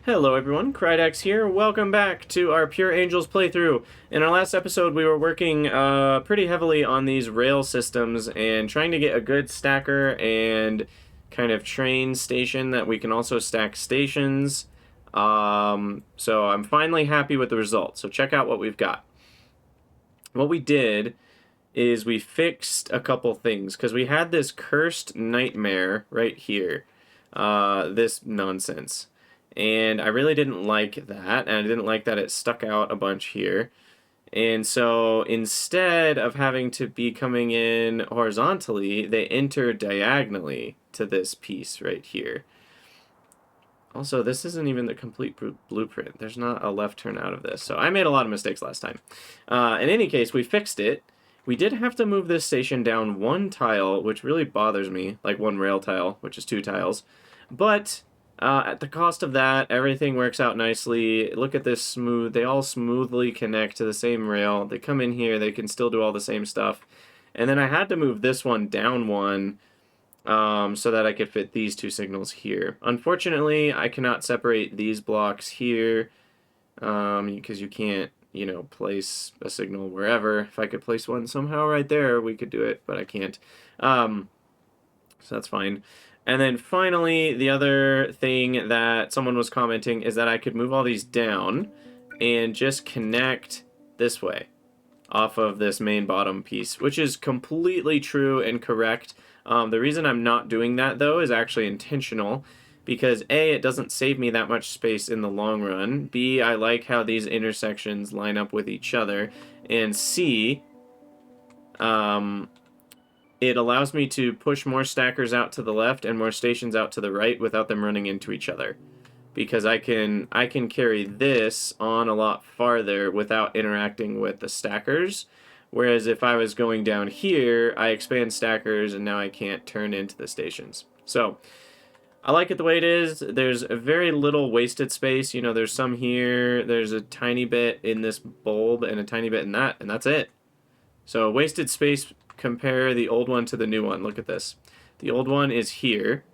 Hello everyone, Krydex here. Welcome back to our Pure Angels playthrough. In our last episode, we were working pretty heavily on these rail systems and trying to get a good stacker and kind of train station that we can also stack stations. So I'm finally happy with the result. So check out what we've got. What we did is we fixed a couple things because we had this cursed nightmare right here. This nonsense. And I really didn't like that, and I didn't like that it stuck out a bunch here. And so instead of having to be coming in horizontally, they enter diagonally to this piece right here. Also, this isn't even the complete blueprint. There's not a left turn out of this. So I made a lot of mistakes last time. In any case, we fixed it. We did have to move this station down one tile, which really bothers me, like one rail tile, which is 2 tiles. But at the cost of that, everything works out nicely. Look at this smooth. They all smoothly connect to the same rail. They come in here. They can still do all the same stuff. And then I had to move this one down one so that I could fit these 2 signals here. Unfortunately, I cannot separate these blocks here because you can't, you know, place a signal wherever. If I could place one somehow right there, we could do it, but I can't. So that's fine. And then finally, the other thing that someone was commenting is that I could move all these down and just connect this way off of this main bottom piece, which is completely true and correct. The reason I'm not doing that, though, is actually intentional because A, it doesn't save me that much space in the long run. B, I like how these intersections line up with each other. And C, it allows me to push more stackers out to the left and more stations out to the right without them running into each other. Because I can carry this on a lot farther without interacting with the stackers. Whereas if I was going down here, I expand stackers and now I can't turn into the stations. So I like it the way it is. There's a very little wasted space. You know, there's some here. There's a tiny bit in this bulb and a tiny bit in that, and that's it. So wasted space. Compare the old one to the new one. Look at this. The old one is here,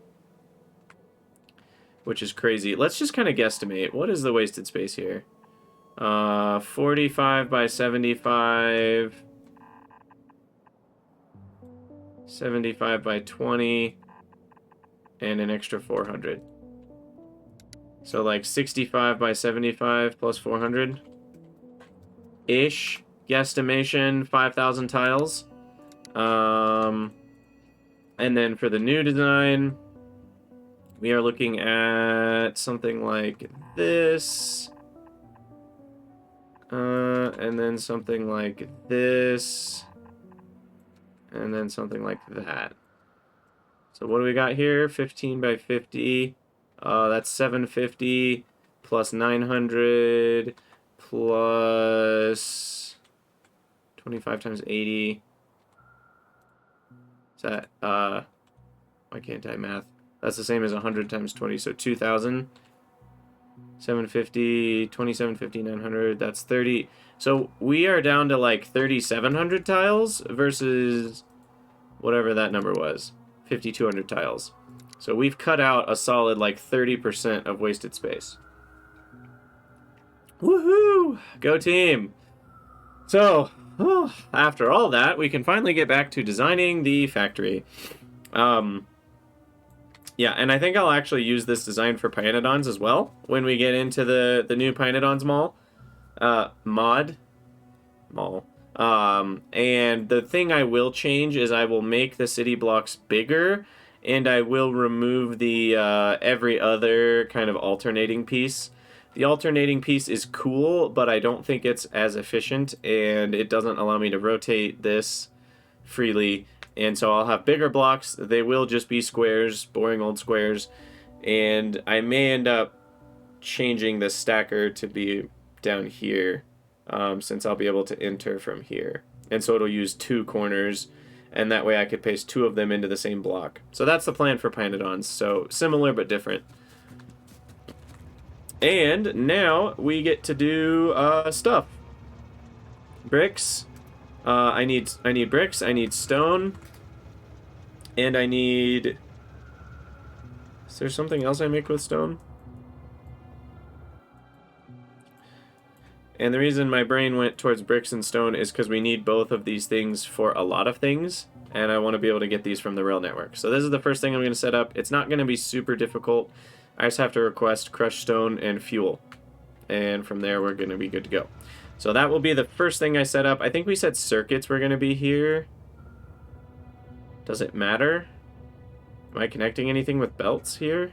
which is crazy. Let's just kind of guesstimate. What is the wasted space here? 45 by 75. 75 by 20. And an extra 400. So like 65 by 75 plus 400-ish. Guesstimation, 5,000 tiles. And then for the new design, we are looking at something like this. And then something like this. And then something like that. So what do we got here? 15 by 50. That's 750 plus 900 plus 25 times 80. Is that, why can't I math? That's the same as 100 times 20, so 2,000. 750, 2750, 900, that's 30. So we are down to like 3,700 tiles versus whatever that number was, 5,200 tiles. So we've cut out a solid like 30% of wasted space. Woohoo! Go team! So, after all that, we can finally get back to designing the factory. Yeah, and I think I'll actually use this design for Addons as well when we get into the new Addons mall. And the thing I will change is I will make the city blocks bigger, and I will remove the every other kind of alternating piece. The alternating piece is cool, but I don't think it's as efficient, and it doesn't allow me to rotate this freely. And so I'll have bigger blocks. They will just be squares, boring old squares. And I may end up changing the stacker to be down here, since I'll be able to enter from here. And so it'll use 2 corners, and that way I could paste 2 of them into the same block. So that's the plan for Addons. So similar but different. And now we get to do stuff. Bricks. I need bricks. I need stone. And I need... Is there something else I make with stone? And the reason my brain went towards bricks and stone is because we need both of these things for a lot of things, and I want to be able to get these from the rail network. So this is the first thing I'm going to set up. It's not going to be super difficult. I just have to request crushed stone and fuel, and from there we're going to be good to go. So that will be the first thing I set up. I think we said circuits were going to be here. Does it matter? Am I connecting anything with belts here?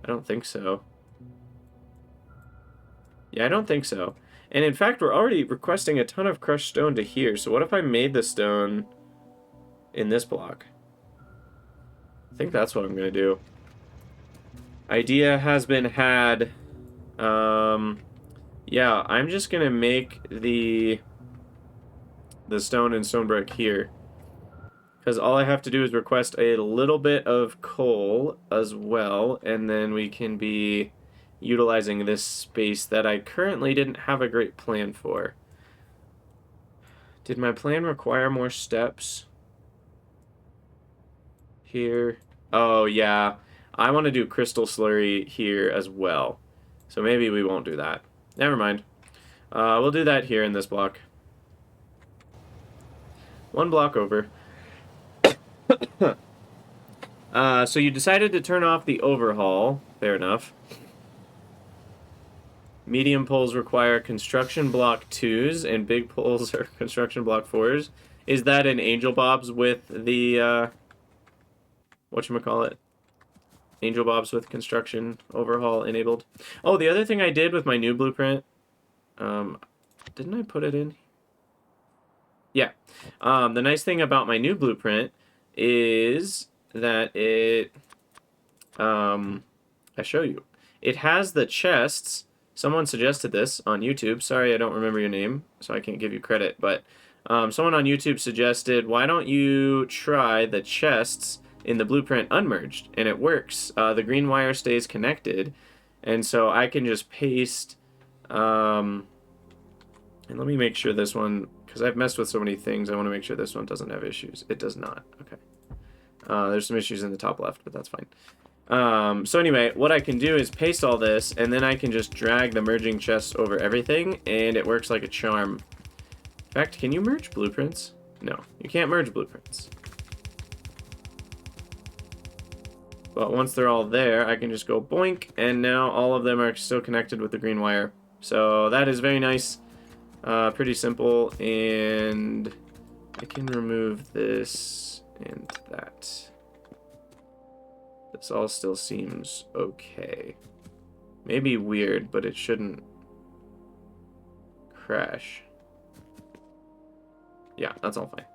I don't think so. Yeah, I don't think so. And in fact, we're already requesting a ton of crushed stone to here. So what if I made the stone in this block? I think that's what I'm going to do. Idea has been had. Yeah, I'm just going to make the stone and stone brick here. Because all I have to do is request a little bit of coal as well, and then we can be utilizing this space that I currently didn't have a great plan for. Did my plan require more steps? Here. Oh, yeah. I want to do crystal slurry here as well. So maybe we won't do that. Never mind. We'll do that here in this block. One block over. So you decided to turn off the overhaul. Fair enough. Medium poles require construction block 2s, and big poles are construction block 4s. Is that an Angel Bob's with the, whatchamacallit? Angel Bob's with construction overhaul enabled. Oh, the other thing I did with my new blueprint, didn't I put it in? Yeah. The nice thing about my new blueprint is that it, I show you. It has the chests. Someone suggested this on YouTube. Sorry, I don't remember your name, so I can't give you credit. But someone on YouTube suggested, why don't you try the chests in the blueprint unmerged? And it works. The green wire stays connected. And so I can just paste... and let me make sure this one... Because I've messed with so many things, I want to make sure this one doesn't have issues. It does not. Okay. There's some issues in the top left, but that's fine. So anyway, what I can do is paste all this, and then I can just drag the merging chests over everything, and it works like a charm. In fact, can you merge blueprints? No, you can't merge blueprints. But once they're all there, I can just go boink, and now all of them are still connected with the green wire. So that is very nice. Pretty simple, and I can remove this and that. This all still seems okay. Maybe weird, but it shouldn't crash. Yeah, that's all fine.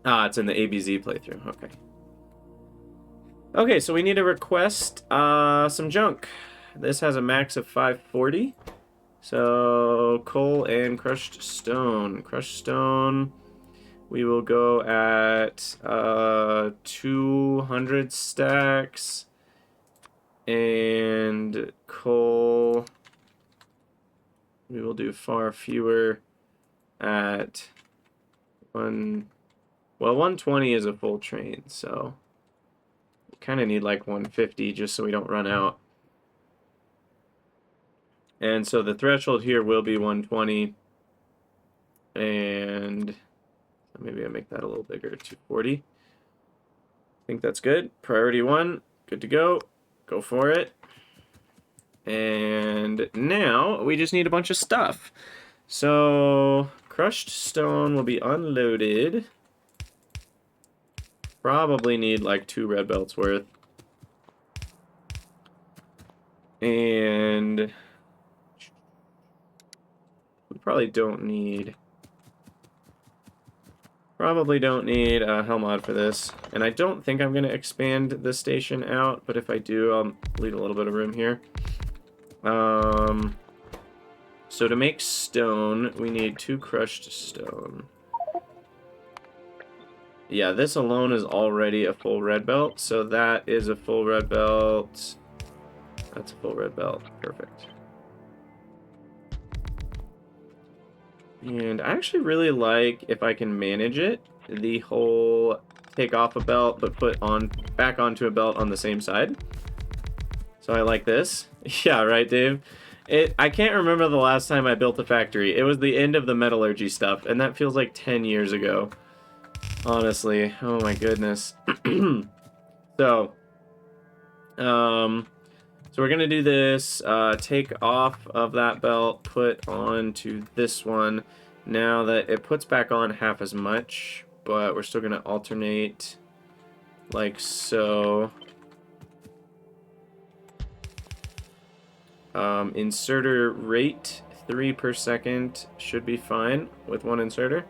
Ah, it's in the ABZ playthrough. Okay. Okay, so we need to request some junk. This has a max of 540. So, coal and crushed stone. Crushed stone, we will go at 200 stacks. And coal, we will do far fewer at 120 is a full train, so we kind of need like 150 just so we don't run out. And so the threshold here will be 120. And maybe I make that a little bigger, 240. I think that's good. Priority 1, good to go. Go for it. And now we just need a bunch of stuff. So crushed stone will be unloaded. Probably need like 2 red belts worth. And we probably don't need a hell mod for this. And I don't think I'm going to expand the station out, but if I do, I'll leave a little bit of room here. So to make stone, we need 2 crushed stone. Yeah, this alone is already a full red belt, so that is a full red belt. That's a full red belt. Perfect. And I actually really like, if I can manage it, the whole take off a belt but put on back onto a belt on the same side. So I like this. Yeah, right, Dave? I can't remember the last time I built a factory. It was the end of the metallurgy stuff, and that feels like 10 years ago. Honestly. Oh my goodness. So, so we're gonna do this, take off of that belt, put onto this one. Now that it puts back on half as much, but we're still gonna alternate like so. Inserter rate 3 per second should be fine with one inserter.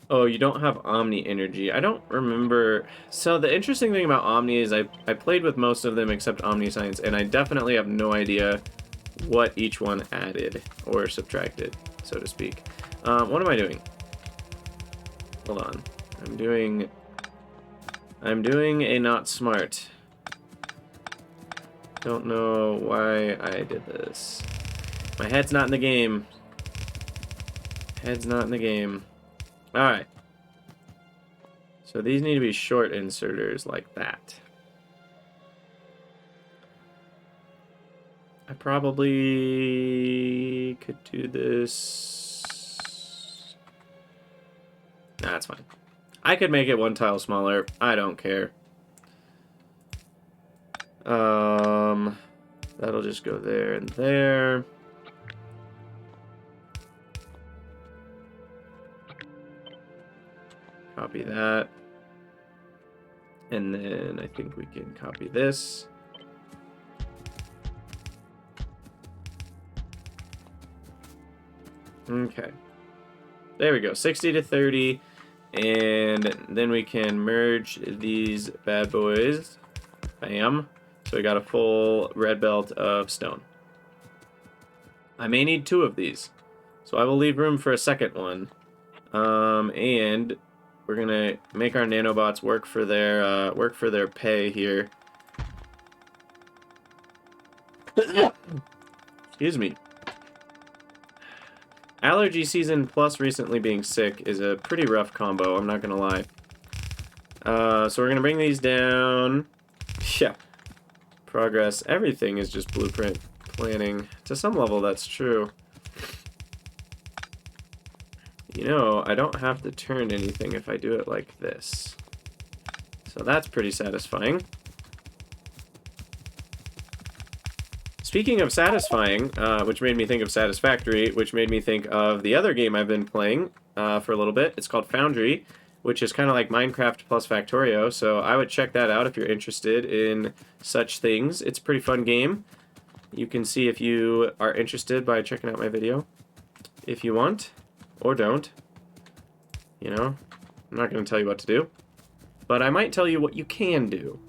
Oh, you don't have Omni energy. I don't remember. So the interesting thing about Omni is I played with most of them except Omniscience, and I definitely have no idea what each one added or subtracted, so to speak. What am I doing? Hold on. I'm doing a not smart. Don't know why I did this. My head's not in the game. Head's not in the game. Alright. So these need to be short inserters like that. I probably could do this. Nah, that's fine. I could make it one tile smaller. I don't care. That'll just go there and there. Copy that. And then I think we can copy this. Okay. There we go. 60 to 30. And then we can merge these bad boys. Bam. So we got a full red belt of stone. I may need 2 of these. So I will leave room for a second one. And we're gonna make our nanobots work for their pay here. Excuse me. Allergy season plus recently being sick is a pretty rough combo, I'm not gonna lie. So we're gonna bring these down. Yeah. Progress. Everything is just blueprint planning. To some level, that's true. You know, I don't have to turn anything if I do it like this. So that's pretty satisfying. Speaking of satisfying, which made me think of Satisfactory, which made me think of the other game I've been playing for a little bit. It's called Foundry, which is kind of like Minecraft plus Factorio, so I would check that out if you're interested in such things. It's a pretty fun game. You can see if you are interested by checking out my video. If you want, or don't. You know, I'm not going to tell you what to do. But I might tell you what you can do.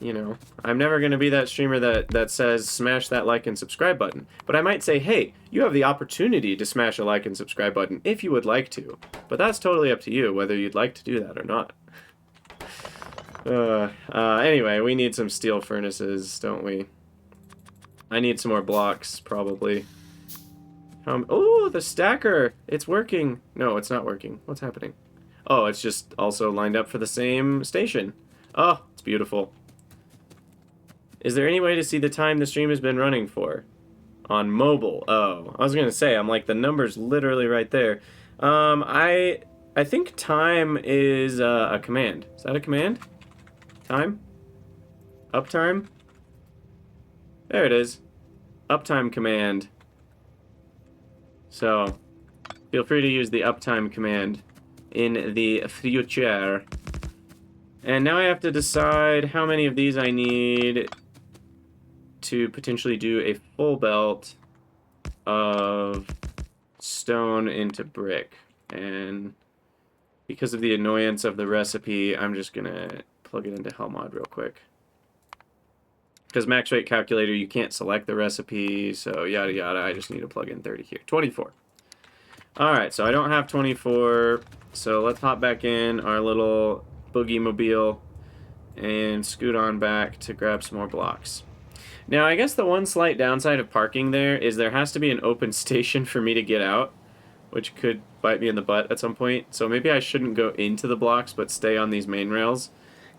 You know, I'm never going to be that streamer that says smash that like and subscribe button. But I might say, hey, you have the opportunity to smash a like and subscribe button if you would like to. But that's totally up to you whether you'd like to do that or not. Anyway, we need some steel furnaces, don't we? I need some more blocks, probably. Oh, the stacker! It's working! No, it's not working. What's happening? Oh, it's just also lined up for the same station. Oh, it's beautiful. Is there any way to see the time the stream has been running for? On mobile. Oh, I was gonna say, I'm like, the number's literally right there. I think time is a command. Is that a command? Time? Uptime? There it is. Uptime command. So, feel free to use the uptime command in the future. And now I have to decide how many of these I need to potentially do a full belt of stone into brick. And because of the annoyance of the recipe, I'm just gonna plug it into HellMod real quick. Because max rate calculator, you can't select the recipe, so yada yada, I just need to plug in 30 here. 24. Alright, so I don't have 24, so let's hop back in our little boogie mobile and scoot on back to grab some more blocks. Now, I guess the one slight downside of parking there is there has to be an open station for me to get out, which could bite me in the butt at some point. So maybe I shouldn't go into the blocks, but stay on these main rails.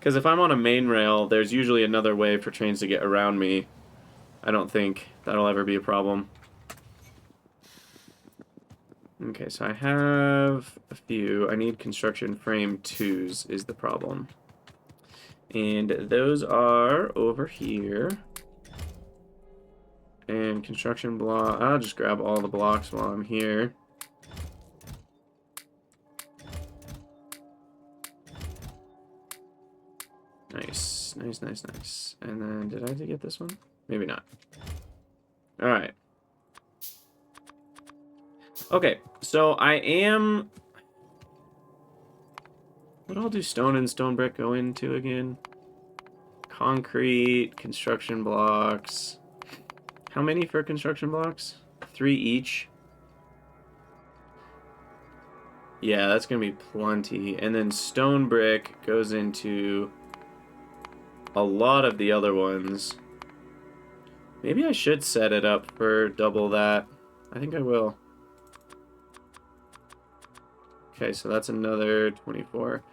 Because if I'm on a main rail, there's usually another way for trains to get around me. I don't think that'll ever be a problem. Okay, so I have a few. I need construction frame 2s is the problem. And those are over here. And construction block. I'll just grab all the blocks while I'm here. Nice, nice, nice, nice. And then, did I get this one? Maybe not. Alright. Okay, so I am... What all do stone and stone brick go into again? Concrete, construction blocks. How many for construction blocks? 3 each. Yeah, that's gonna be plenty. And then stone brick goes into a lot of the other ones. Maybe I should set it up for double that. I think I will. Okay, so that's another 24.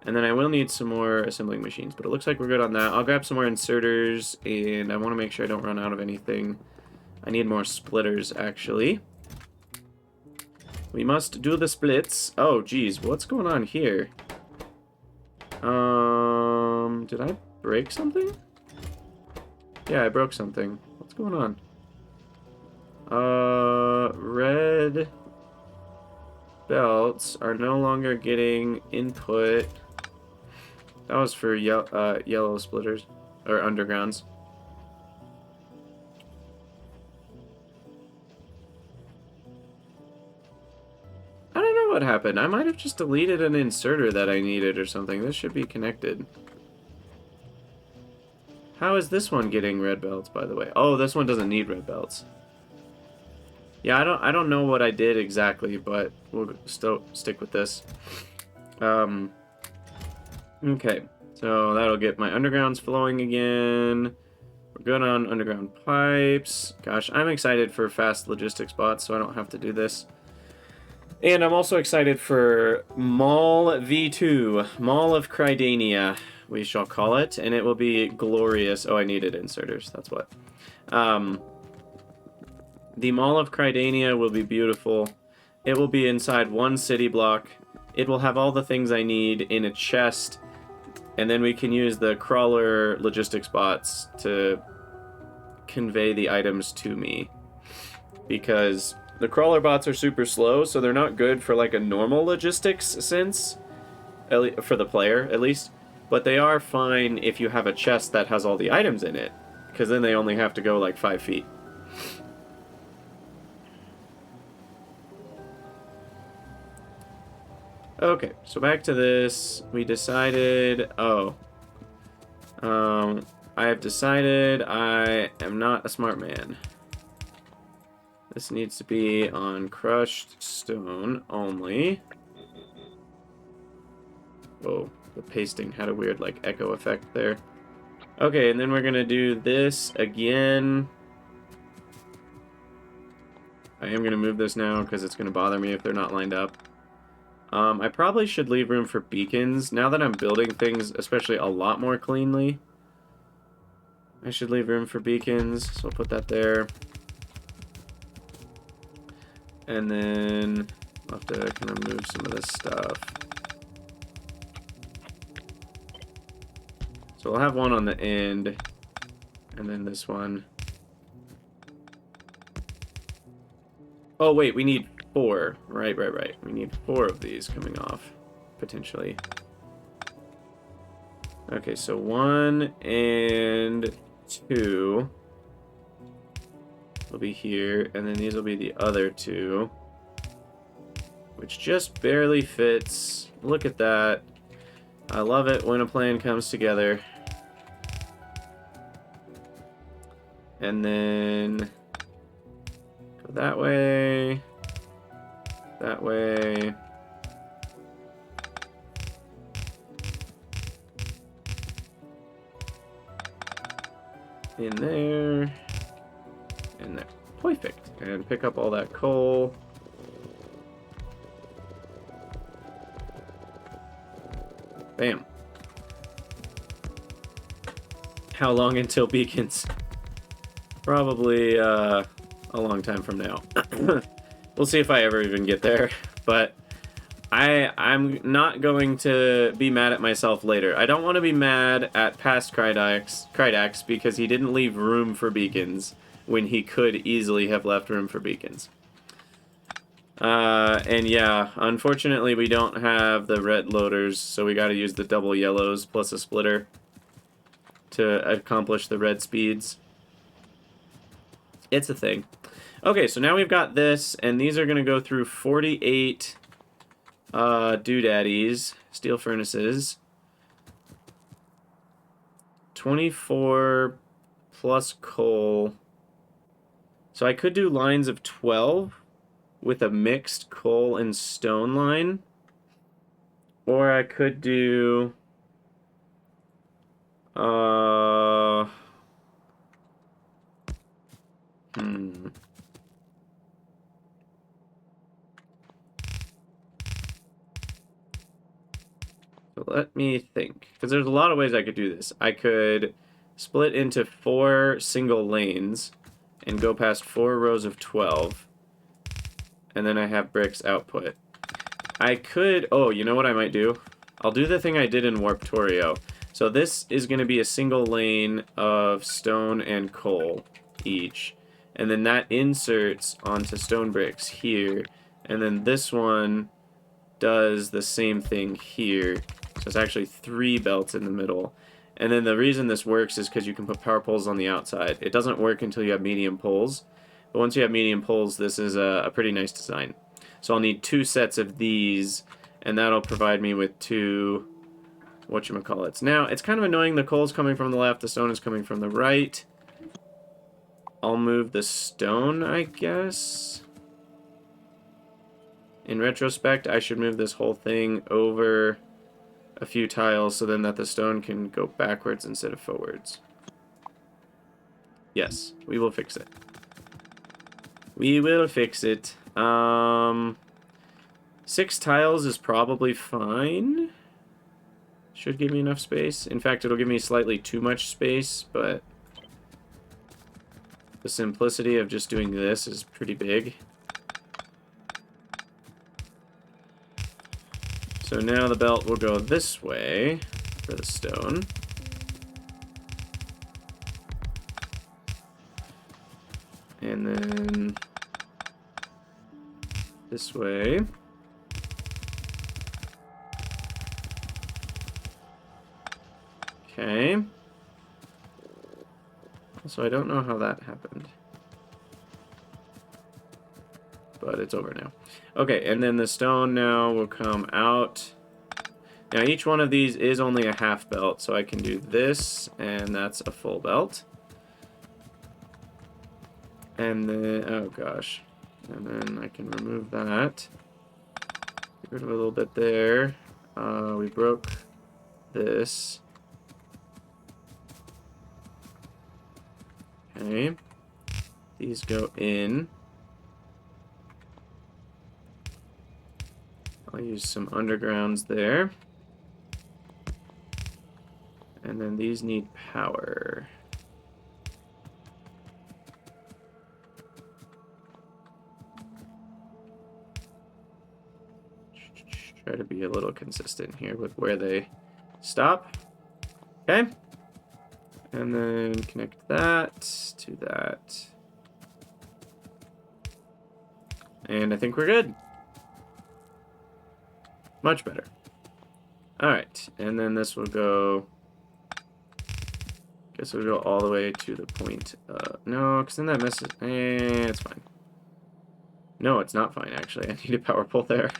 And then I will need some more assembling machines, but it looks like we're good on that. I'll grab some more inserters, and I want to make sure I don't run out of anything. I need more splitters, actually. We must do the splits. Oh, geez, what's going on here? Did I break something? Yeah, I broke something. What's going on? Red belts are no longer getting input. That was for yellow splitters, or undergrounds. I don't know what happened. I might have just deleted an inserter that I needed or something. This should be connected. How is this one getting red belts, by the way? Oh, this one doesn't need red belts. Yeah, I don't know what I did exactly, but we'll still stick with this. Okay, so that'll get my undergrounds flowing again. We're good on underground pipes. Gosh, I'm excited for fast logistics bots, so I don't have to do this. And I'm also excited for Mall V2, Mall of Crydania, we shall call it, and it will be glorious. Oh, I needed inserters, that's what. The Mall of Crydania will be beautiful. It will be inside one city block. It will have all the things I need in a chest, and then we can use the crawler logistics bots to convey the items to me. Because the crawler bots are super slow, so they're not good for like a normal logistics sense, for the player at least. But they are fine if you have a chest that has all the items in it, because then they only have to go like 5 feet. Okay, so back to this. We decided... Oh. I have decided I am not a smart man. This needs to be on crushed stone only. Whoa, the pasting had a weird, like, echo effect there. Okay, and then we're gonna do this again. I am gonna move this now because it's gonna bother me if they're not lined up. I probably should leave room for beacons. Now that I'm building things, especially a lot more cleanly, I should leave room for beacons, so I'll put that there. And then I'll have to kind of move some of this stuff. So we'll have one on the end, and then this one. Oh wait, we need 4. Right. We need 4 of these coming off, potentially. Okay, so 1 and 2 will be here, and then these will be the other 2, which just barely fits. Look at that. I love it when a plan comes together. And then go that way. That way. In there. In there. Perfect. And pick up all that coal. Bam. How long until beacons? Probably a long time from now. We'll see if I ever even get there. But I'm not going to be mad at myself later. I don't want to be mad at past Krydax because he didn't leave room for beacons when he could easily have left room for beacons. And yeah, unfortunately we don't have the red loaders, so we gotta use the double yellows plus a splitter to accomplish the red speeds. It's a thing. Okay, so now we've got this, and these are gonna go through 48 doodaddies, steel furnaces. 24 plus coal. So I could do lines of 12 with a mixed coal and stone line. Or I could do... So let me think. Because there's a lot of ways I could do this. I could split into 4 single lanes and go past 4 rows of 12. And then I have bricks output. I could... Oh, you know what I might do? I'll do the thing I did in Warptorio. So this is going to be a single lane of stone and coal each. And then that inserts onto stone bricks here. And then this one does the same thing here. So it's actually 3 belts in the middle. And then the reason this works is because you can put power poles on the outside. It doesn't work until you have medium poles. But once you have medium poles, this is a pretty nice design. So I'll need 2 sets of these, and that'll provide me with 2 whatchamacallits. Now, it's kind of annoying the coal's coming from the left, the stone is coming from the right. I'll move the stone, I guess. In retrospect, I should move this whole thing over a few tiles so then that the stone can go backwards instead of forwards. Yes, we will fix it. We will fix it. 6 tiles is probably fine. Should give me enough space. In fact, it'll give me slightly too much space, but the simplicity of just doing this is pretty big. So now the belt will go this way for the stone. And then this way. Okay. So I don't know how that happened. But it's over now. Okay, and then the stone now will come out. Now each one of these is only a half belt, so I can do this, and that's a full belt. And then, oh gosh. And then I can remove that. Get rid of a little bit there. We broke this. Okay. These go in. I'll use some undergrounds there. And then these need power. Try to be a little consistent here with where they stop. Okay. And then connect that to that. And I think we're good. Much better. Alright, and then this will go... Guess we'll go all the way to the point. No, because then that messes... it's fine. No, it's not fine, actually. I need a power pole there.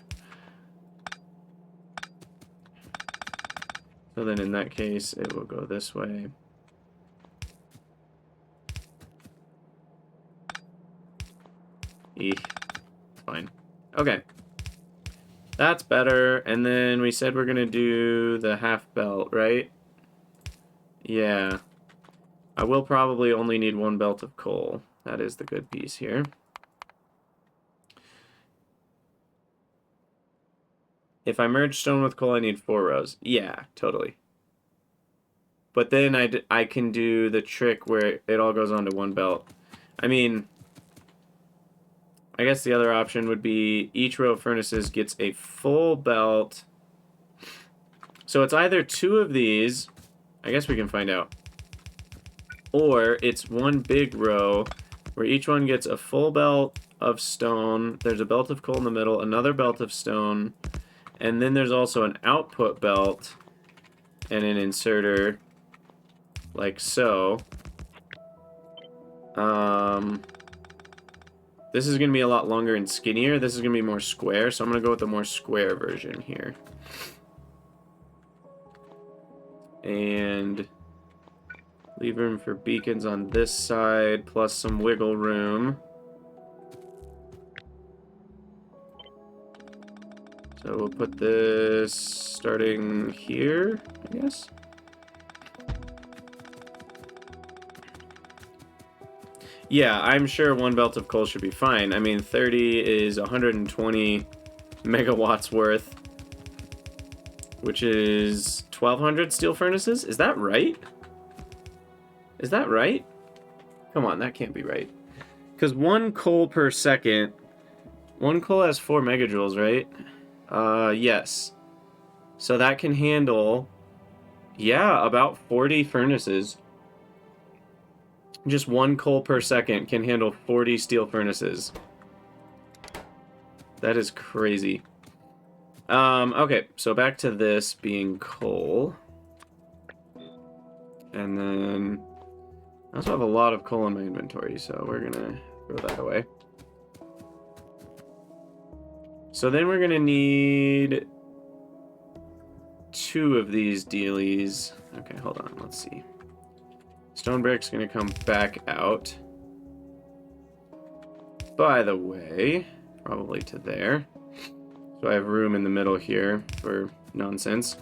So then in that case, it will go this way. Fine. Okay. That's better. And then we said we're going to do the half belt, right? Yeah. I will probably only need 1 belt of coal. That is the good piece here. If I merge stone with coal, I need 4 rows. Yeah, totally. But then I can do the trick where it all goes onto one belt. I mean, I guess the other option would be each row of furnaces gets a full belt. So it's either 2 of these, I guess we can find out, or it's one big row where each one gets a full belt of stone. There's a belt of coal in the middle, another belt of stone, and then there's also an output belt and an inserter, like so. This is going to be a lot longer and skinnier. This is going to be more square, so I'm going to go with the more square version here. And leave room for beacons on this side, plus some wiggle room. So we'll put this starting here, I guess. Yeah, I'm sure one belt of coal should be fine. I mean, 30 is 120 megawatts worth, which is 1,200 steel furnaces. Is that right? Is that right? Come on, that can't be right. Because 1 coal per second, 1 coal has 4 megajoules, right? Yes. So that can handle, yeah, about 40 furnaces. Just 1 coal per second can handle 40 steel furnaces. That is crazy. Okay, so back to this being coal. And then I also have a lot of coal in my inventory, so we're gonna throw that away. So then we're gonna need 2 of these dealies. Okay, hold on, let's see. Stone brick's gonna come back out. By the way, probably to there. So I have room in the middle here for nonsense.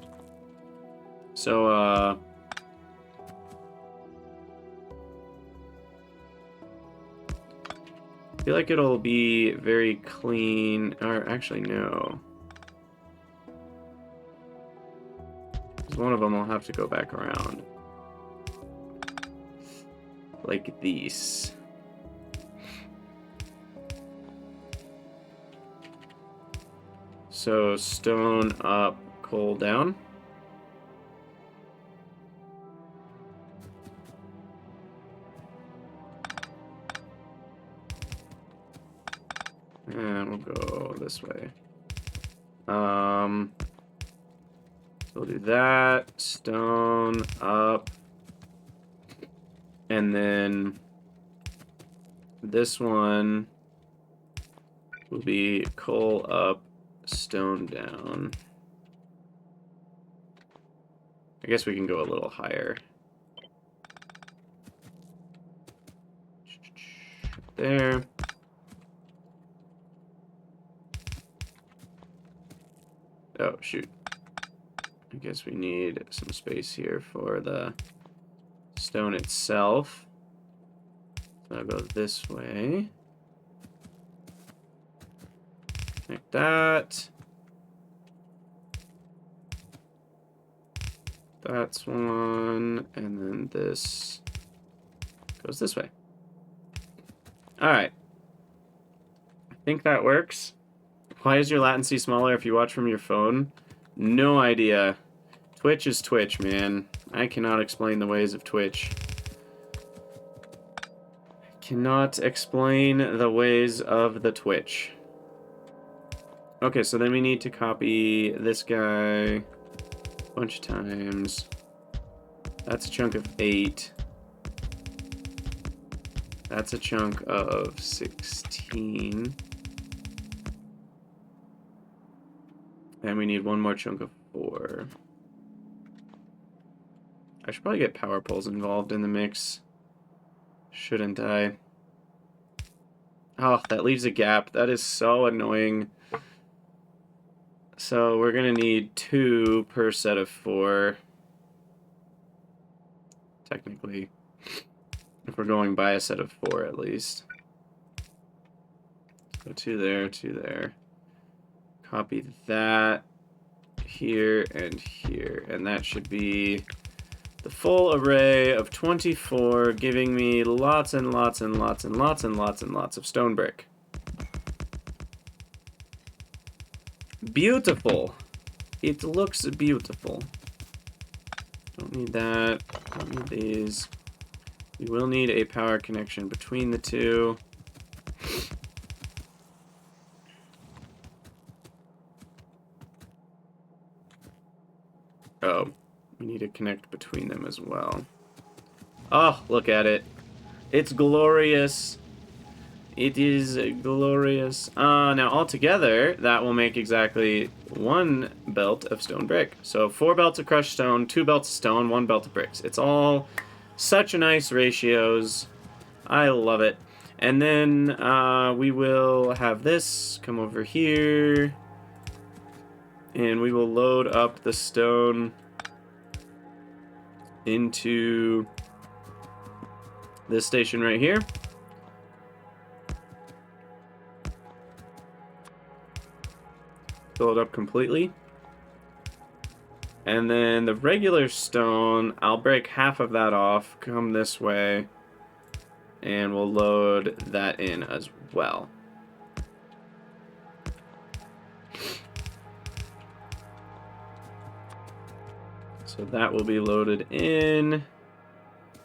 So, I feel like it'll be very clean, or actually no. Because one of them will have to go back around. Like these. So stone up, coal down. And we'll go this way. So we'll do that. Stone up. And then this one will be coal up, stone down. I guess we can go a little higher. There. Oh, shoot. I guess we need some space here for the stone itself. So I'll go this way. Like that. That's one. And then this goes this way. Alright. I think that works. Why is your latency smaller if you watch from your phone? No idea. Twitch is Twitch, man. I cannot explain the ways of Twitch. I cannot explain the ways of the Twitch. Okay, so then we need to copy this guy a bunch of times. That's a chunk of 8. That's a chunk of 16. And we need one more chunk of 4. I should probably get power poles involved in the mix. Shouldn't I? Oh, that leaves a gap. That is so annoying. So we're going to need 2 per set of 4. Technically. If we're going by a set of 4 at least. So 2 there, 2 there. Copy that here and here. And that should be The full array of 24, giving me lots and lots and lots and lots and lots and lots of stone brick. Beautiful. It looks beautiful. Don't need that. Don't need these. We will need a power connection between the two. Oh, we need to connect between them as well. Oh, look at it. It's glorious. It is glorious. Now, altogether, that will make exactly 1 belt of stone brick. So 4 belts of crushed stone, 2 belts of stone, 1 belt of bricks. It's all such nice ratios. I love it. And then we will have this come over here. And we will load up the stone into this station right here. Fill it up completely. And then the regular stone, I'll break half of that off, come this way, and we'll load that in as well. So that will be loaded in.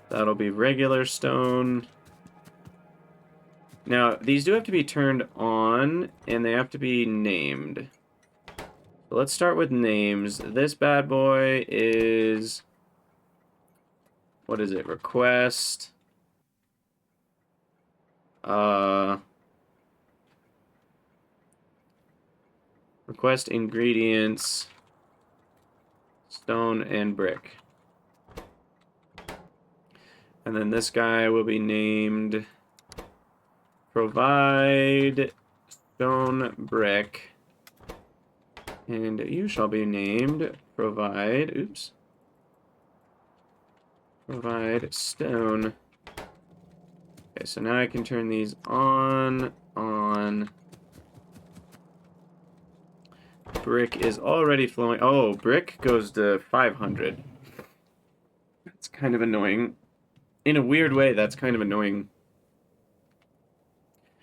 That'll be regular stone. Now, these do have to be turned on, and they have to be named. So let's start with names. This bad boy is... what is it? Request. Request ingredients. Stone and brick. And then this guy will be named Provide Stone Brick. And you shall be named Provide, oops. Provide Stone. Okay, so now I can turn these on. Brick is already flowing. Oh, brick goes to 500. That's kind of annoying. In a weird way, that's kind of annoying.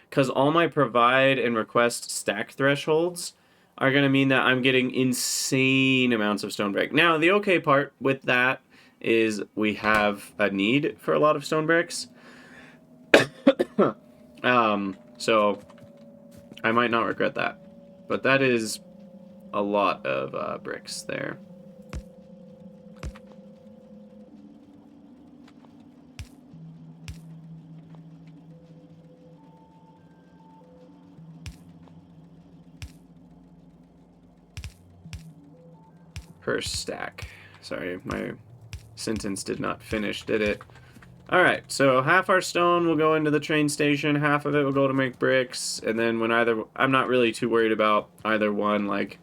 Because all my provide and request stack thresholds are going to mean that I'm getting insane amounts of stone brick. Now, the okay part with that is we have a need for a lot of stone bricks. So I might not regret that. But that is a lot of bricks there. Per stack. Sorry, my sentence did not finish, did it? Alright, so half our stone will go into the train station, half of it will go to make bricks, and then when either... I'm not really too worried about either one, like,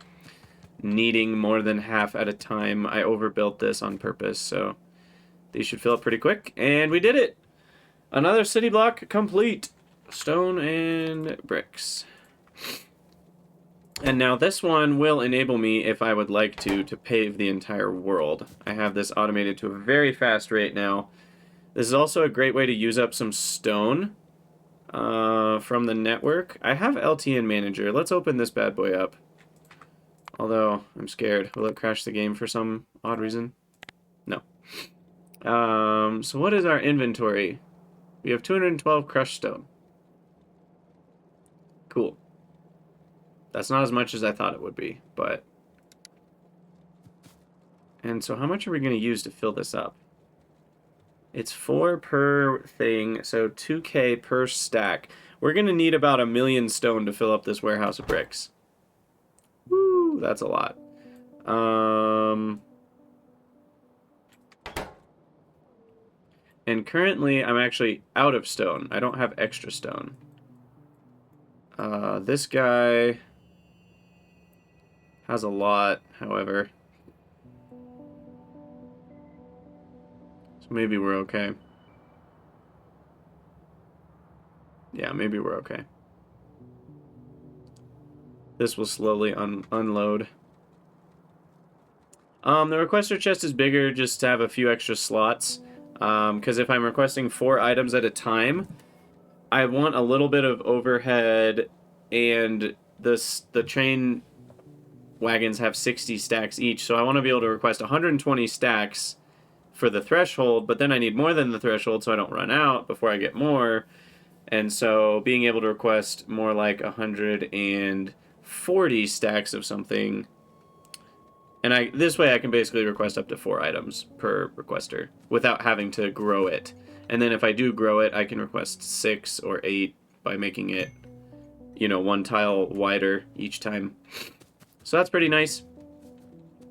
needing more than half at a time. I overbuilt this on purpose, so these should fill up pretty quick, and we did it! Another city block complete! Stone and bricks. And now this one will enable me, if I would like to pave the entire world. I have this automated to a very fast rate now. This is also a great way to use up some stone from the network. I have LTN Manager. Let's open this bad boy up. Although, I'm scared. Will it crash the game for some odd reason? No. So what is our inventory? We have 212 crushed stone. Cool. That's not as much as I thought it would be, but... And so how much are we going to use to fill this up? It's 4 per thing, so 2K per stack. We're going to need about 1 million stone to fill up this warehouse of bricks. Woo, that's a lot. And currently, I'm actually out of stone. I don't have extra stone. This guy has a lot, however. So maybe we're okay. Yeah, maybe we're okay. This will slowly unload. The requester chest is bigger just to have a few extra slots. Because if I'm requesting 4 items at a time, I want a little bit of overhead, and the train wagons have 60 stacks each, so I want to be able to request 120 stacks for the threshold, but then I need more than the threshold so I don't run out before I get more. And so being able to request more like 140 stacks of something, and this way I can basically request up to 4 items per requester without having to grow it. And then if I do grow it, I can request 6 or 8 by making it, 1 tile wider each time. So that's pretty nice.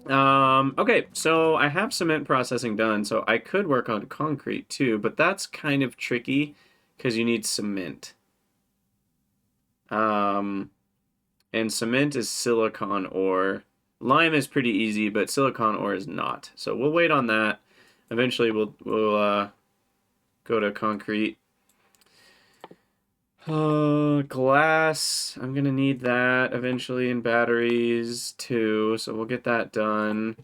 Okay, so I have cement processing done, so I could work on concrete too, but that's kind of tricky because you need cement. And cement is silicon ore. Lime is pretty easy, but silicon ore is not. So we'll wait on that. Eventually we'll go to concrete. Glass. I'm gonna need that eventually, in batteries too, so we'll get that done.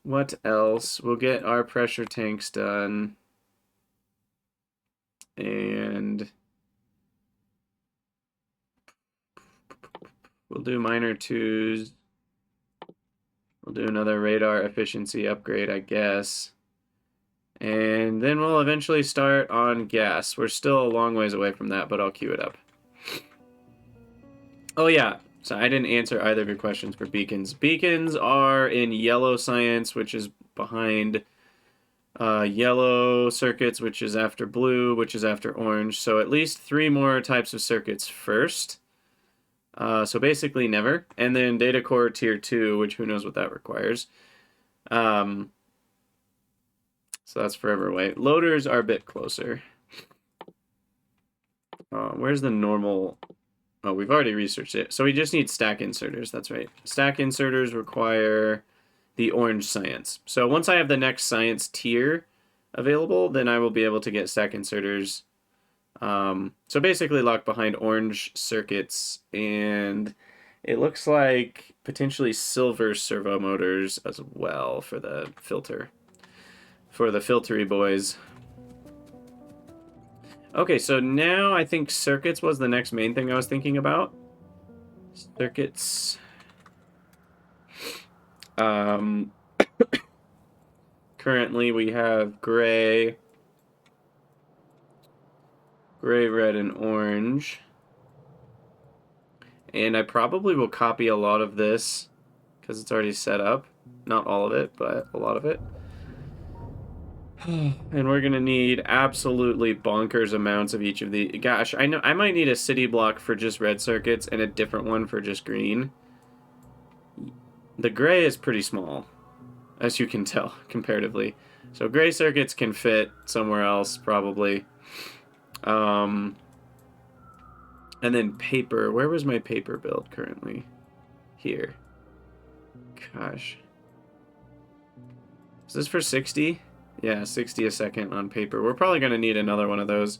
What else? We'll get our pressure tanks done. And we'll do miner 2s. We'll do another radar efficiency upgrade, I guess. And then we'll eventually start on gas. We're still a long ways away from that, but I'll queue it up. Oh yeah, so I didn't answer either of your questions for beacons. Beacons are in yellow science, which is behind yellow circuits, which is after blue, which is after orange. So at least 3 more types of circuits first. So basically never. And then data core tier 2, which who knows what that requires. So that's forever away. Loaders are a bit closer. Where's the normal... Oh, we've already researched it. So we just need stack inserters, that's right. Stack inserters require the orange science. So once I have the next science tier available, then I will be able to get stack inserters. So basically lock behind orange circuits, and it looks like potentially silver servo motors as well for the filter. For the filtery boys. Okay, so now I think circuits was the next main thing I was thinking about. Circuits. Currently we have gray, red, and orange. And I probably will copy a lot of this because it's already set up. Not all of it, but a lot of it. And we're gonna need absolutely bonkers amounts of each of the... Gosh, I know I might need a city block for just red circuits and a different one for just green. The gray is pretty small, as you can tell, comparatively. So gray circuits can fit somewhere else, probably. And then paper. Where was my paper build currently? Here. Gosh. Is this for 60? Yeah, 60 a second on paper. We're probably going to need another one of those.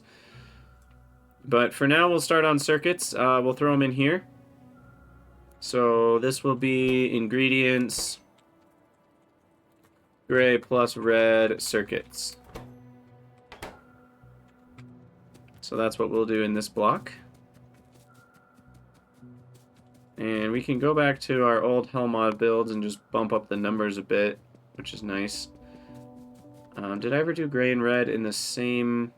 But for now, we'll start on circuits. We'll throw them in here. So this will be ingredients, gray plus red circuits. So that's what we'll do in this block. And we can go back to our old Hellmod builds and just bump up the numbers a bit, which is nice. Did I ever do gray and red in the same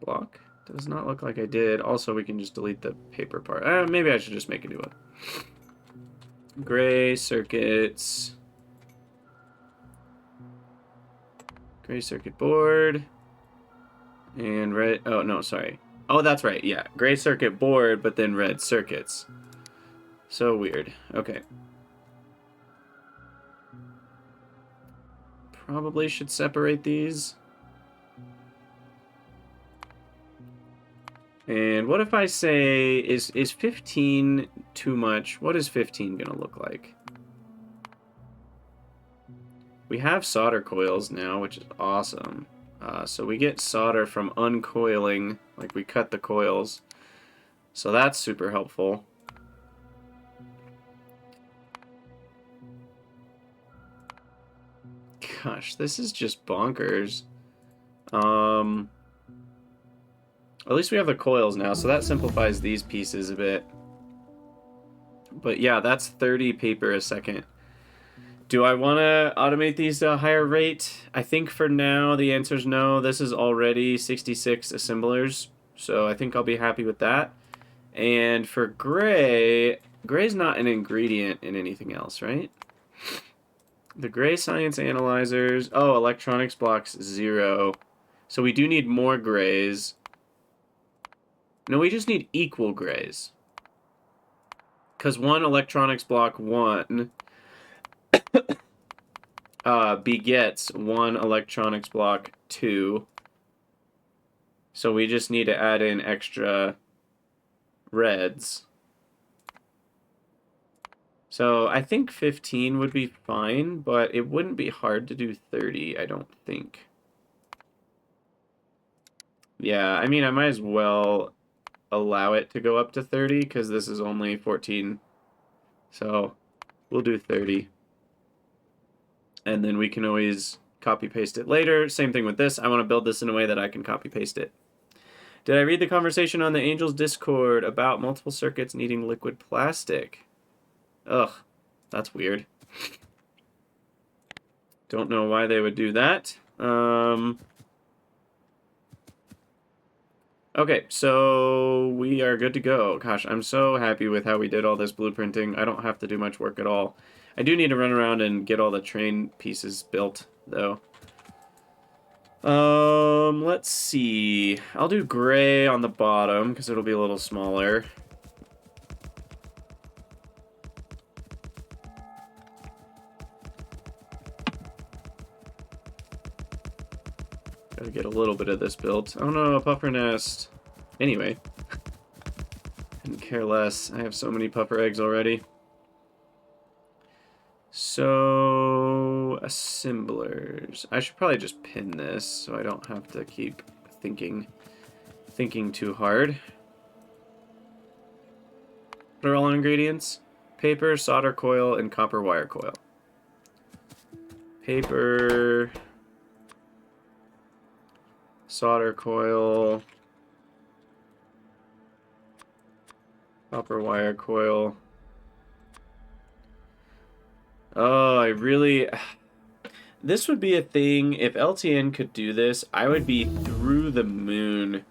block? Does not look like I did. Also, we can just delete the paper part. Maybe I should just make a new one. Gray circuits. Gray circuit board. And red... Oh, no, sorry. Oh, that's right, yeah. Gray circuit board, but then red circuits. So weird. Okay. Probably should separate these. And what if I say, is 15 too much? What is 15 gonna look like? We have solder coils now, which is awesome. So we get solder from uncoiling, like we cut the coils. So that's super helpful. Gosh, this is just bonkers. At least we have the coils now, so that simplifies these pieces a bit. But yeah, that's 30 paper a second. Do I want to automate these to a higher rate? I think for now the answer is no. This is already 66 assemblers, so I think I'll be happy with that. And for gray, gray's not an ingredient in anything else, right? The gray science analyzers. Oh, electronics blocks 0. So we do need more grays. No, we just need equal grays. Because one electronics block 1 begets one electronics block 2. So we just need to add in extra reds. So I think 15 would be fine, but it wouldn't be hard to do 30, I don't think. Yeah, I mean, I might as well allow it to go up to 30 because this is only 14. So we'll do 30. And then we can always copy paste it later. Same thing with this. I want to build this in a way that I can copy paste it. Did I read the conversation on the Angels Discord about multiple circuits needing liquid plastic? Ugh, that's weird. Don't know why they would do that. Okay, so we are good to go. Gosh, I'm so happy with how we did all this blueprinting. I don't have to do much work at all. I do need to run around and get all the train pieces built, though. Let's see. I'll do gray on the bottom, because it'll be a little smaller. Gotta get a little bit of this built. Oh no, a puffer nest. Anyway. Couldn't care less. I have so many puffer eggs already. So, assemblers. I should probably just pin this so I don't have to keep thinking too hard. What are all ingredients? Paper, solder coil, and copper wire coil. Paper, solder coil, copper wire coil. Oh, I really... This would be a thing, if LTN could do this, I would be through the moon.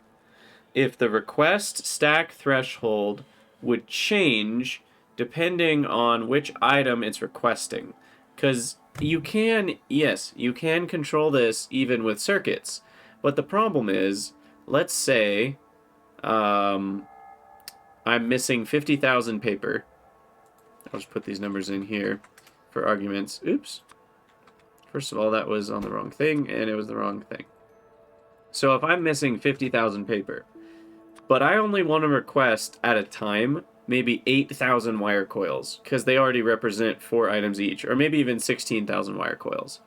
If the request stack threshold would change depending on which item it's requesting. Because you can, yes, you can control this even with circuits. But the problem is, let's say I'm missing 50,000 paper. I'll just put these numbers in here for arguments. Oops. First of all, that was on the wrong thing, and it was the wrong thing. So if I'm missing 50,000 paper, but I only want to request at a time maybe 8,000 wire coils, because they already represent 4 items each, or maybe even 16,000 wire coils.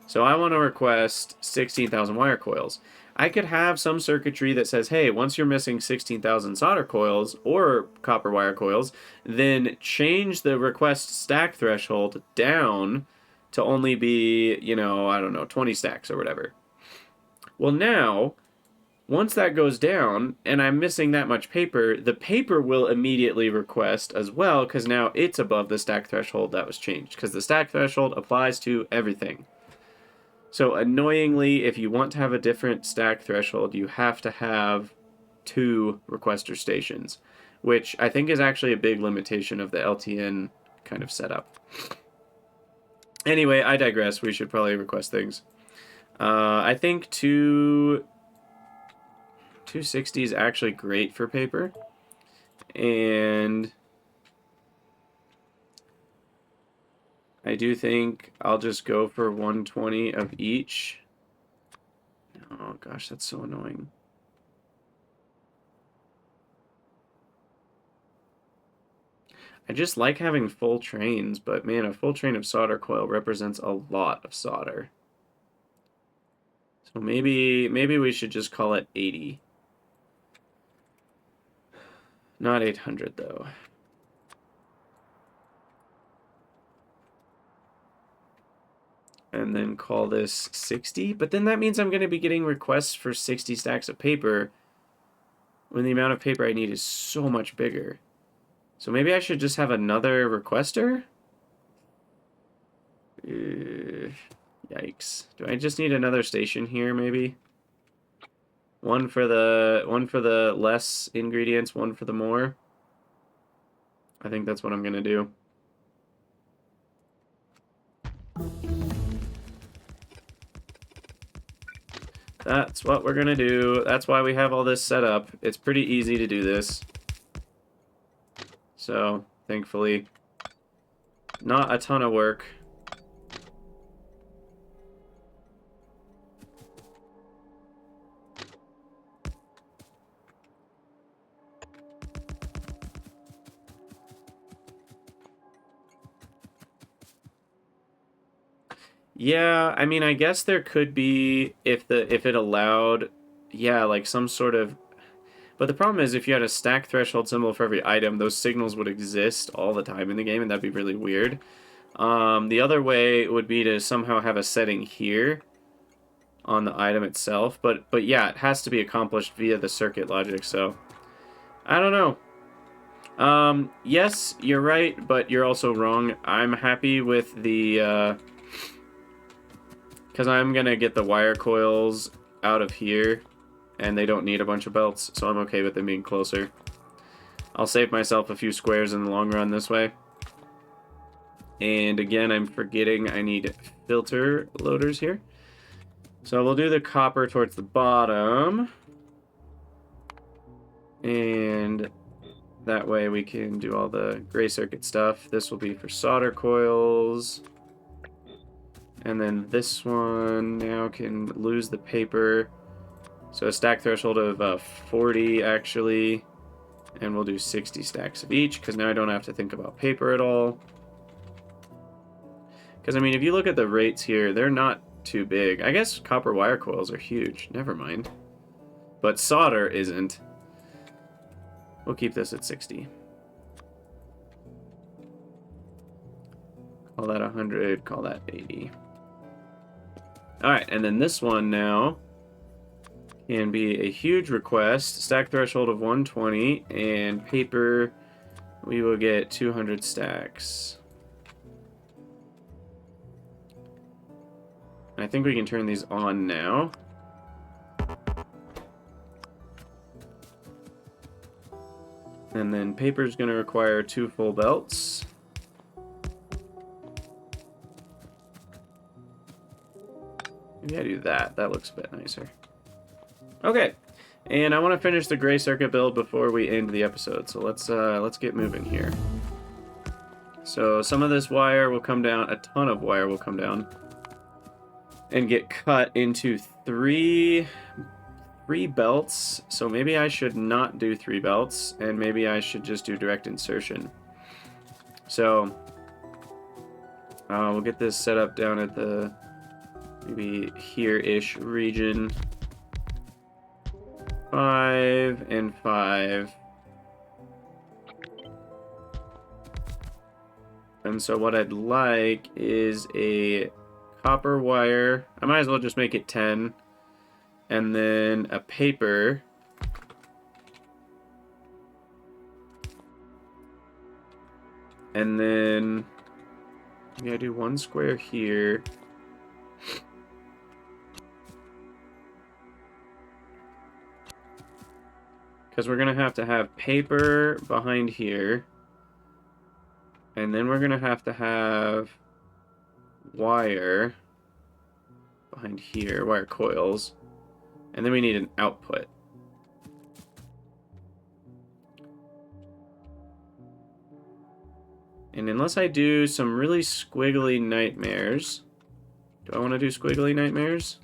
So I want to request 16,000 wire coils. I could have some circuitry that says, hey, once you're missing 16,000 solder coils or copper wire coils, then change the request stack threshold down to only be, you know, I don't know, 20 stacks or whatever. Well, now, once that goes down and I'm missing that much paper, the paper will immediately request as well because now it's above the stack threshold that was changed because the stack threshold applies to everything. So annoyingly, if you want to have a different stack threshold, you have to have 2 requester stations, which I think is actually a big limitation of the LTN kind of setup. Anyway, I digress. We should probably request things. I think 260 is actually great for paper. And I do think I'll just go for 120 of each. Oh gosh, that's so annoying. I just like having full trains, but man, a full train of solder coil represents a lot of solder. So maybe we should just call it 80. Not 800 though. and then call this 60. But then that means I'm going to be getting requests for 60 stacks of paper when the amount of paper I need is so much bigger. So maybe I should just have another requester? Yikes. Do I just need another station here, maybe? One for the less ingredients, one for the more. I think that's what I'm going to do. That's what we're gonna do. That's why we have all this set up. It's pretty easy to do this. So, thankfully, not a ton of work. Yeah, I mean, I guess there could be, if it allowed, yeah, like some sort of... But the problem is, if you had a stack threshold symbol for every item, those signals would exist all the time in the game, and that'd be really weird. The other way would be to somehow have a setting here on the item itself, but yeah, it has to be accomplished via the circuit logic, so... I don't know. Yes, you're right, but you're also wrong. I'm happy with the, because I'm going to get the wire coils out of here, and they don't need a bunch of belts, so I'm okay with them being closer. I'll save myself a few squares in the long run this way. And again, I'm forgetting I need filter loaders here. So we'll do the copper towards the bottom. And that way we can do all the gray circuit stuff. This will be for solder coils. And then this one now can lose the paper. So a stack threshold of 40 actually. And we'll do 60 stacks of each, because now I don't have to think about paper at all. Because, I mean, if you look at the rates here, they're not too big. I guess copper wire coils are huge. Never mind. But solder isn't. We'll keep this at 60. Call that 100, call that 80. Alright, and then this one now can be a huge request. Stack threshold of 120, and paper, we will get 200 stacks. I think we can turn these on now. And then paper is going to require 2 full belts. Maybe I do that. That looks a bit nicer. Okay, and I want to finish the gray circuit build before we end the episode. So let's get moving here. So some of this wire will come down. A ton of wire will come down and get cut into three belts. So maybe I should not do 3 belts, and maybe I should just do direct insertion. So we'll get this set up down at the maybe here-ish region. 5 and 5. And so what I'd like is a copper wire. I might as well just make it 10. And then a paper. And then maybe I do 1 square here. Because we're going to have paper behind here. And then we're going to have wire behind here, wire coils. And then we need an output. And unless I do some really squiggly nightmares... Do I want to do squiggly nightmares?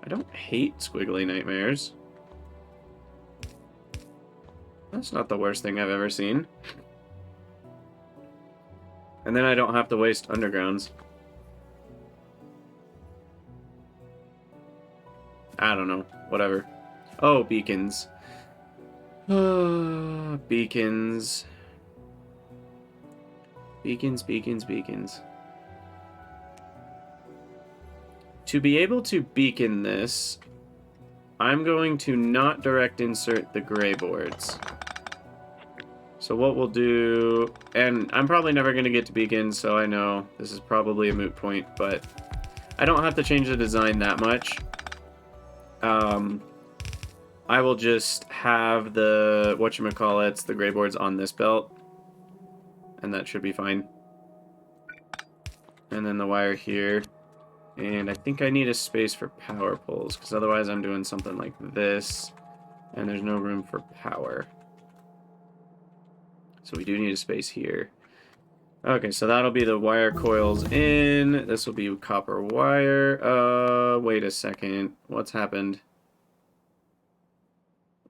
I don't hate squiggly nightmares. That's not the worst thing I've ever seen. And then I don't have to waste undergrounds. I don't know. Whatever. Oh, beacons. Beacons. Beacons. To be able to beacon this, I'm going to not direct insert the gray boards. So what we'll do, and I'm probably never going to get to beacons, so I know this is probably a moot point, but I don't have to change the design that much. I will just have the, whatchamacallits, the gray boards on this belt, and that should be fine. And then the wire here. And I think I need a space for power poles, because otherwise I'm doing something like this, and there's no room for power. So we do need a space here. Okay, so that'll be the wire coils in. This will be copper wire. Wait a second. What's happened?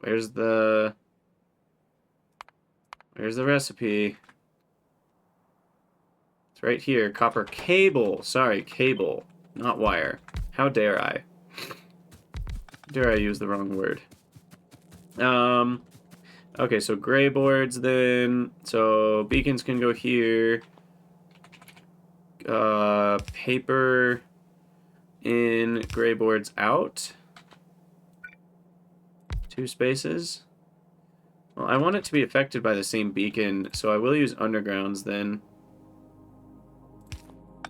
Where's the recipe? It's right here. Copper cable. Sorry, cable. Not wire. How dare I? Dare I use the wrong word? Okay, so gray boards then. So beacons can go here. Paper in, gray boards out. 2 spaces. Well, I want it to be affected by the same beacon, so I will use undergrounds then.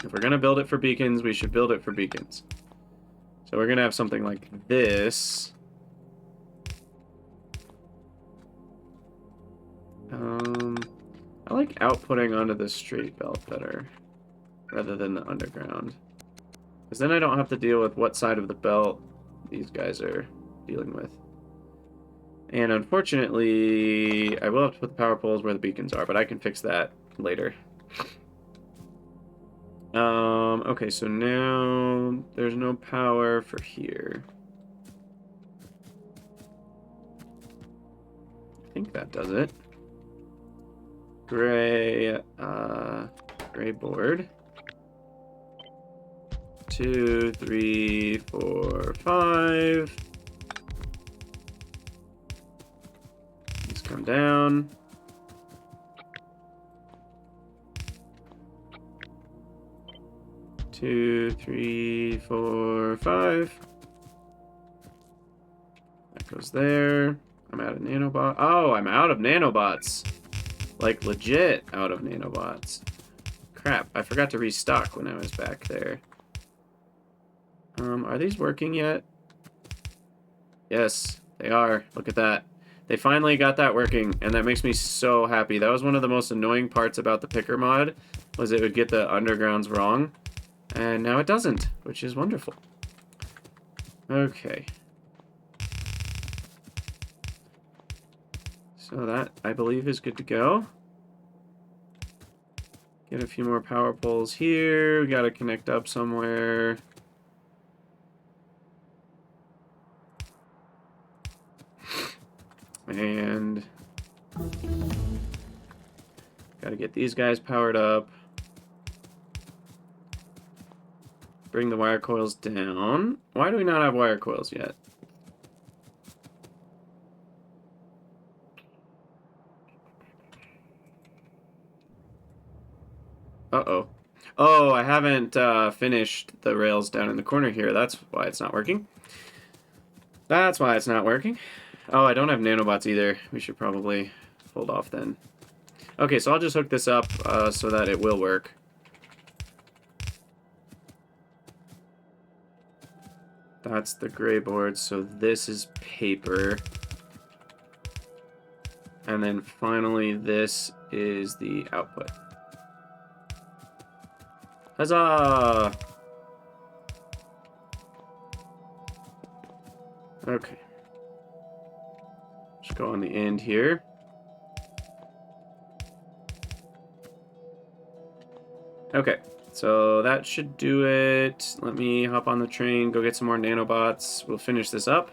If we're going to build it for beacons, we should build it for beacons. So we're going to have something like this. I like outputting onto the straight belt better, rather than the underground. Because then I don't have to deal with what side of the belt these guys are dealing with. And unfortunately, I will have to put the power poles where the beacons are, but I can fix that later. Okay, so now there's no power for here. I think that does it. Gray board. 2, 3, 4, 5. These come down. Two, 3, 4, 5. That goes there. I'm out of nanobot. Oh, I'm out of nanobots. Like, legit out of nanobots. Crap, I forgot to restock when I was back there. Are these working yet? Yes, they are. Look at that. They finally got that working, and that makes me so happy. That was one of the most annoying parts about the picker mod, was it would get the undergrounds wrong. And now it doesn't, which is wonderful. Okay. So that, I believe, is good to go. Get a few more power poles here. We gotta connect up somewhere. And gotta get these guys powered up. Bring the wire coils down. Why do we not have wire coils yet? Uh-oh. Oh, I haven't finished the rails down in the corner here. That's why it's not working. That's why it's not working. Oh, I don't have nanobots either. We should probably hold off then. Okay, so I'll just hook this up so that it will work. That's the gray board, so this is paper. And then finally, this is the output. Huzzah! Okay. Just go on the end here. Okay. So that should do it. Let me hop on the train, go get some more nanobots. We'll finish this up.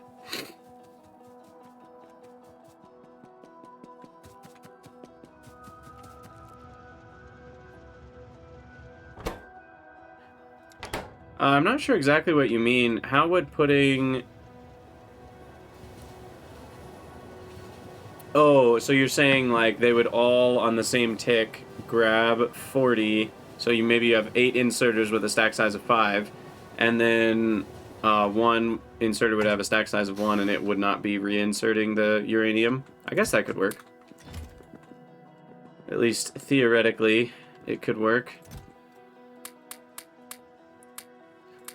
I'm not sure exactly what you mean. How would putting... Oh, so you're saying like they would all on the same tick grab 40. So maybe you have 8 inserters with a stack size of 5, and then one inserter would have a stack size of 1, and it would not be reinserting the uranium. I guess that could work. At least theoretically, it could work.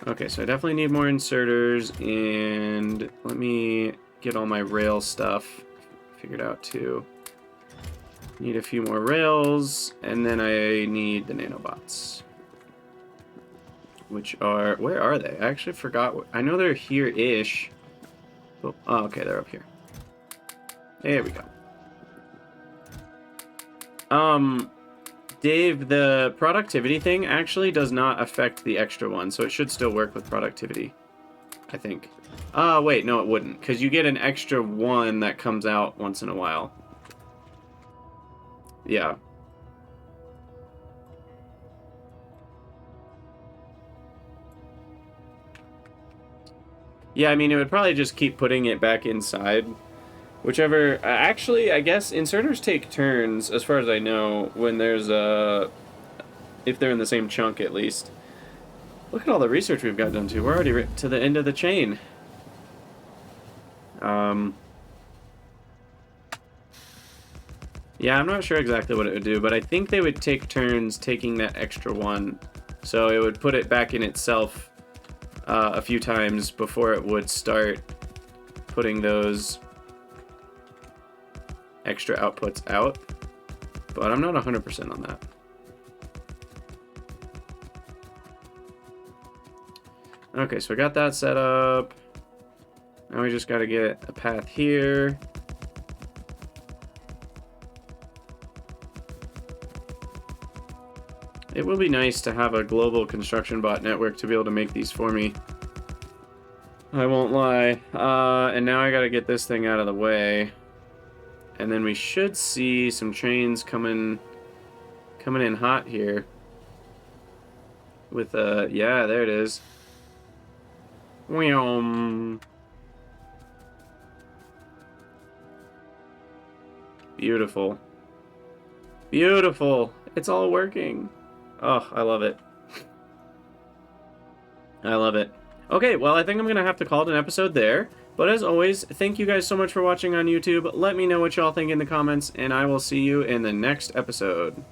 Okay, so I definitely need more inserters, and let me get all my rail stuff figured out too. Need a few more rails, and then I need the nanobots. Which are... where are they? I actually forgot. I know they're here-ish. Oh, okay, they're up here. There we go. Dave, the productivity thing actually does not affect the extra one, so it should still work with productivity, I think. Wait, no it wouldn't, because you get an extra one that comes out once in a while. Yeah. Yeah, I mean, it would probably just keep putting it back inside. Whichever... actually, I guess inserters take turns, as far as I know, when there's a... if they're in the same chunk, at least. Look at all the research we've got done, too. We're already to the end of the chain. Yeah, I'm not sure exactly what it would do, but I think they would take turns taking that extra one. So it would put it back in itself a few times before it would start putting those extra outputs out. But I'm not 100% on that. Okay, so we got that set up. Now we just got to get a path here. It will be nice to have a global construction bot network to be able to make these for me. I won't lie. And now I gotta get this thing out of the way. And then we should see some trains coming in hot here. With, yeah, there it is. Beautiful. Beautiful. It's all working. Oh, I love it. I love it. Okay, well, I think I'm going to have to call it an episode there. But as always, thank you guys so much for watching on YouTube. Let me know what y'all think in the comments, and I will see you in the next episode.